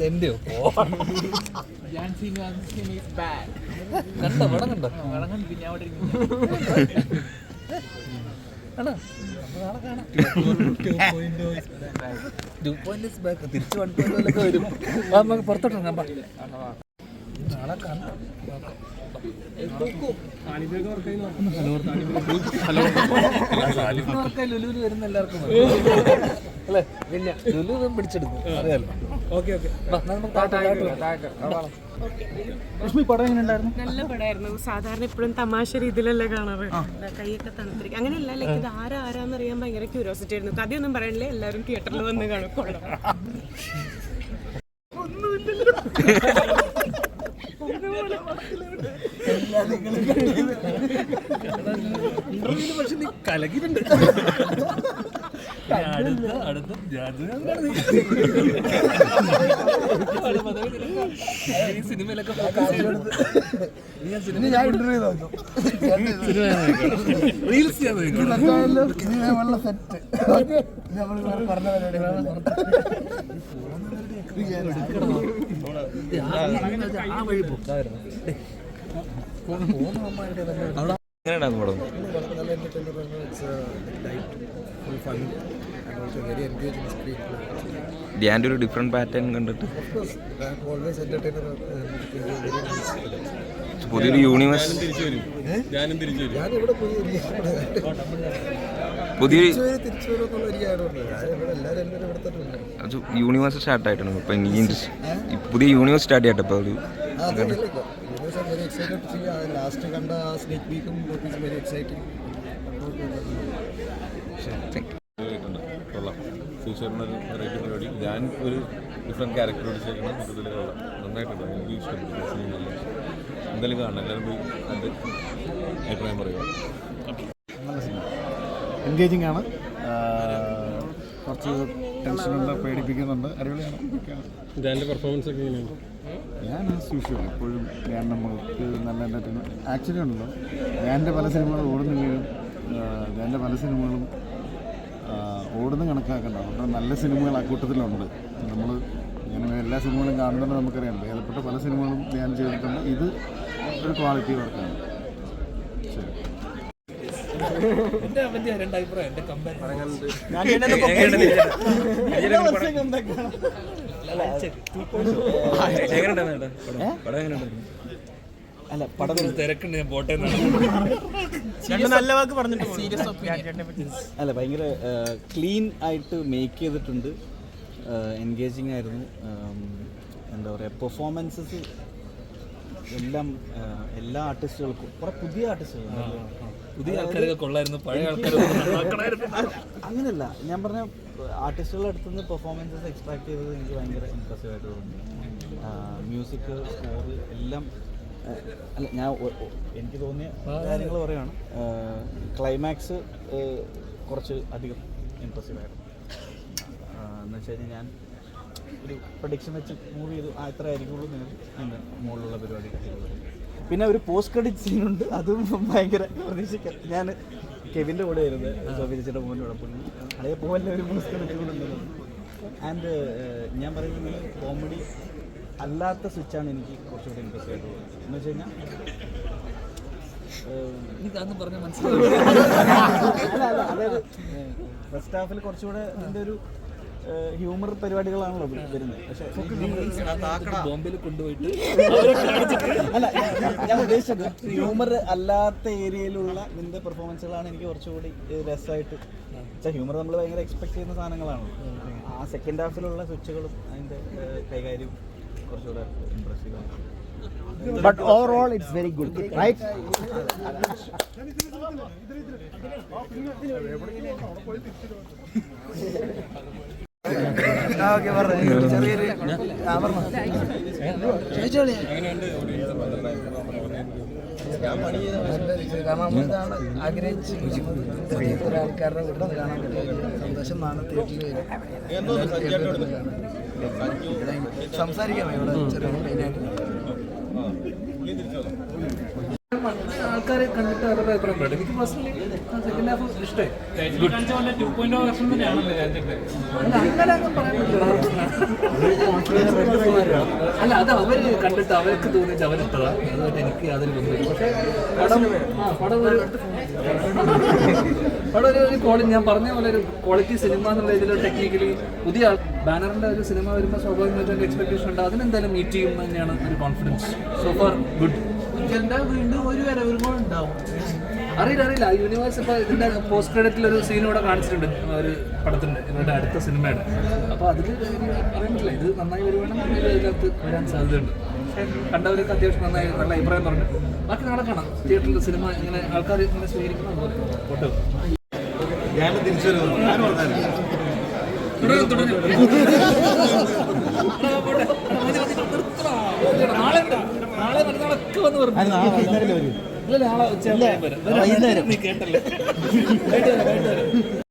എന്റെയോ കണ്ടോ പടം കണ്ടോ തിരിച്ചു വണ്ടിലൊക്കെ വരും. നമുക്ക് പുറത്തോട്ടിറങ്ങാം. നാളെ കാണാം. ലുലുവിന് വരുന്ന എല്ലാവർക്കും അല്ലേ? ലുലു പിടിച്ചെടുക്കും അറിയാലോ. ലക്ഷ്മി പടം എങ്ങനെ ഉണ്ടായിരുന്നു? നല്ല പടമായിരുന്നു. സാധാരണ ഇപ്പോഴും തമാശ രീതിയിലല്ലേ കാണാറ്. കൈയൊക്കെ തണുത്തിരിക്കും. അങ്ങനെയല്ല, ലൈക്ക് ഇത് ആരാന്നറിയാൻ ഭയങ്കര ക്യൂരിയോസിറ്റി ആയിരുന്നു. കഥയൊന്നും പറയണില്ലേ, എല്ലാവരും തിയേറ്ററിൽ വന്ന് കാണും. പക്ഷെ നീ കലകിട്ടുണ്ട്. സിനിമയിലൊക്കെ റീൽസ് ധ്യാൻ്റെ ഒരു ഡിഫറെന്റ് പാറ്റേൺ കണ്ടിട്ട് പുതിയൊരു യൂണിവേഴ്സ് യൂണിവേഴ്സ് സ്റ്റാർട്ട് ആയിട്ടുണ്ട്. ഇപ്പം പുതിയ യൂണിവേഴ്സ് സ്റ്റാർട്ട് ചെയ്യട്ടെ. ഇപ്പോൾ ഒരു ഫ്യൂച്ചറിനൊരു വെറൈറ്റി പരിപാടി. ഞാൻ ഒരു ഡിഫറെൻറ്റ് ക്യാരക്ടർ അടിച്ചേക്കണം. മൊത്തത്തിൽ കൊള്ളാം, നന്നായിട്ടുണ്ട്. എനിക്ക് ഇഷ്ടപ്പെട്ടു സിനിമ. എന്തായാലും കാണണം, എല്ലാവരും പോയി എൻ്റെ അഭിപ്രായം പറയുക. നല്ല സിനിമ, എൻഗേജിങ് ആണ്. കുറച്ച് ടെൻഷനുണ്ട്, പേടിപ്പിക്കുന്നുണ്ട്, അടിപൊളിയാണ്. ധ്യാൻ്റെ പെർഫോമൻസ് ഒക്കെ എങ്ങനെയാണ്? ഞാൻ സൂക്ഷിച്ചു എപ്പോഴും ഞാൻ നമ്മൾക്ക് നല്ല എൻ്റർടൈൻമെൻറ്റ് ആക്ച്വലി ഉണ്ടല്ലോ. ധ്യാൻ്റെ പല സിനിമകളും ഓടുന്നെങ്കിലും ധ്യാൻ്റെ പല സിനിമകളും ഓടുന്ന കണക്കാക്കണ്ട. അവിടെ നല്ല സിനിമകൾ ആ കൂട്ടത്തിലുണ്ട്. നമ്മൾ ഇങ്ങനെ എല്ലാ സിനിമകളും കാണുന്നുണ്ട്, നമുക്കറിയാം. ഭേദപ്പെട്ട പല സിനിമകളും ധ്യാൻ ചെയ്തിട്ടുണ്ട്. ഇത് ഒരു ക്വാളിറ്റി വർക്കാണ്. ശരി. രണ്ട് അഭിപ്രായം എൻ്റെ കമ്പയർ അല്ല പടം തിരക്കുണ്ട്. ഞാൻ പോട്ടെ നല്ല വാക്ക് പറഞ്ഞിട്ട്. അല്ല, ഭയങ്കര ക്ലീൻ ആയിട്ട് മേക്ക് ചെയ്തിട്ടുണ്ട്. എൻഗേജിങ് ആയിരുന്നു. എന്താ പറയുക, പെർഫോമൻസസ് എല്ലാം എല്ലാ ആർട്ടിസ്റ്റുകൾക്കും കുറെ പുതിയ ആർട്ടിസ്റ്റുകൾ, പുതിയ ആൾക്കാരൊക്കെ കൊള്ളായിരുന്നു, പഴയ ആൾക്കാർ അങ്ങനെയല്ല. ഞാൻ പറഞ്ഞ ആർട്ടിസ്റ്റുകളുടെ അടുത്ത് നിന്ന് പെർഫോമൻസസ് എക്സ്ട്രാക്ട് ചെയ്തത് എനിക്ക് ഭയങ്കര ഇംപ്രസീവ് ആയിട്ട് തോന്നി. മ്യൂസിക്, സ്കോർ എല്ലാം. അല്ല, ഞാൻ എനിക്ക് തോന്നിയ കാര്യങ്ങൾ പറയുകയാണ്. ക്ലൈമാക്സ് കുറച്ച് അധികം ഇംപ്രസീവായിരുന്നു. എന്ന് വെച്ച് കഴിഞ്ഞാൽ ഞാൻ ഒരു പ്രഡിക്ഷൻ വെച്ച് മൂവ് ചെയ്തു, എത്ര ആയിരിക്കുള്ളൂ എൻ്റെ മുകളിലുള്ള പരിപാടി. പിന്നെ ഒരു പോസ്റ്റ് ക്രെഡിറ്റ് സീനുണ്ട്, അതും ഭയങ്കര പ്രതീക്ഷിക്കാം. ഞാൻ കെവിൻ്റെ കൂടെ ആയിരുന്നു, സോഫിച്ചിയുടെ മോൻ്റെ കൂടെ പോയി. അതേ പോലെ ഒരു പോസ്റ്റ് ക്രെഡിറ്റ് കൂടെ ഉണ്ടല്ലോ. ആൻഡ് ഞാൻ പറയുന്നത് കോമഡി അല്ലാത്ത സ്വിച്ചാണ് എനിക്ക് കുറച്ചുകൂടി ഇൻട്രസ്റ്റ് ആയിട്ടുള്ളത്. എന്ന് വെച്ച് കഴിഞ്ഞാൽ എനിക്കതൊന്നും പറഞ്ഞാൽ മനസ്സിലായി. അല്ല, അതായത് ഫസ്റ്റ് ഹാഫിൽ കുറച്ചുകൂടെ ഇതിൻ്റെ ഒരു ഹ്യൂമർ പരിപാടികളാണല്ലോ വരുന്നത്. പക്ഷേ ബോംബെയിൽ കൊണ്ടുപോയിട്ട് അല്ല, ഞാൻ ഉദ്ദേശിച്ചത് ഹ്യൂമർ അല്ലാത്ത ഏരിയയിലുള്ള ഇതിൻ്റെ പെർഫോമൻസുകളാണ് എനിക്ക് കുറച്ചുകൂടി രസമായിട്ട്. ഹ്യൂമർ നമ്മൾ ഭയങ്കര എക്സ്പെക്ട് ചെയ്യുന്ന സാധനങ്ങളാണ്. ആ സെക്കൻഡ് ഹാഫിലുള്ള സ്വിച്ചുകളും അതിൻ്റെ കൈകാര്യവും കുറച്ചുകൂടെ ഇംപ്രസീവ് ആണ്. But overall it's very good, right? കാരണം ആഗ്രഹിച്ച് ആൾക്കാരുടെ കൂടെ കാണാൻ പറ്റും. സന്തോഷം ആണ് തിയേറ്ററിൽ സംസാരിക്കാം ഇവിടെ ചെറിയ മെയിനായിട്ട്. ആൾക്കാരെ കണ്ടിട്ട് അവരുടെ അഭിപ്രായം പറയട്ടെ. എനിക്ക് പേഴ്സണലി സെക്കൻഡ് ഹാഫ് ഇഷ്ടമായി. അങ്ങനെ അങ്ങ് പറയാൻ പറ്റില്ല. അല്ല, അത് അവര് കണ്ടിട്ട് അവർക്ക് തോന്നിച്ച് അവരിട്ടതാ. അതുകൊണ്ട് എനിക്ക് അതിൽ ബന്ധമില്ല. പക്ഷേ പടം ഒരു ക്വാളിറ്റി, ഞാൻ പറഞ്ഞ പോലെ ഒരു ക്വാളിറ്റി സിനിമ എന്നുള്ള ഇതിൽ ടെക്നിക്കലി പുതിയ ബാനറിന്റെ ഒരു സിനിമ വരുമ്പോൾ സ്വാഭാവികമായിട്ടും എൻ്റെ എക്സ്പെക്ടേഷൻ ഉണ്ട്. അതിനെന്തായാലും മീറ്റ് ചെയ്യും തന്നെയാണ് ഒരു കോൺഫിഡൻസ്. So far good. വീണ്ടും ഒരു വരവും കൂടെ ഉണ്ടാവും. അറിയില്ല. യൂണിവേഴ്സ് ഇപ്പോൾ ഇതിൻ്റെ പോസ്റ്റ് ക്രെഡിറ്റിൽ ഒരു സീൻ കൂടെ കാണിച്ചിട്ടുണ്ട് ഒരു പടത്തിൻ്റെ, ഇവരുടെ അടുത്ത സിനിമയുടെ. അപ്പോൾ അതിൽ പറയാൻ പറ്റില്ല, ഇത് നന്നായി വരുവാണെങ്കിൽ ഇതിനകത്ത് വരാൻ സാധ്യതയുണ്ട്. പക്ഷേ കണ്ടവരൊക്കെ അത്യാവശ്യം നന്നായി നല്ല അഭിപ്രായം പറഞ്ഞു. ബാക്കി നാളെ കാണാം തിയേറ്ററിൽ സിനിമ ഇങ്ങനെ ആൾക്കാർ ഇങ്ങനെ സ്വീകരിക്കണം. അതുപോലെ ഫോട്ടോ ഞാൻ തിരിച്ചു വരുന്നു. ഞാൻ പറഞ്ഞായിരുന്നു നാളെ മറ്റന്നാളൊക്കെ വന്ന് പറഞ്ഞു. നാളെ ഉച്ച നീ കേട്ടല്ലേ.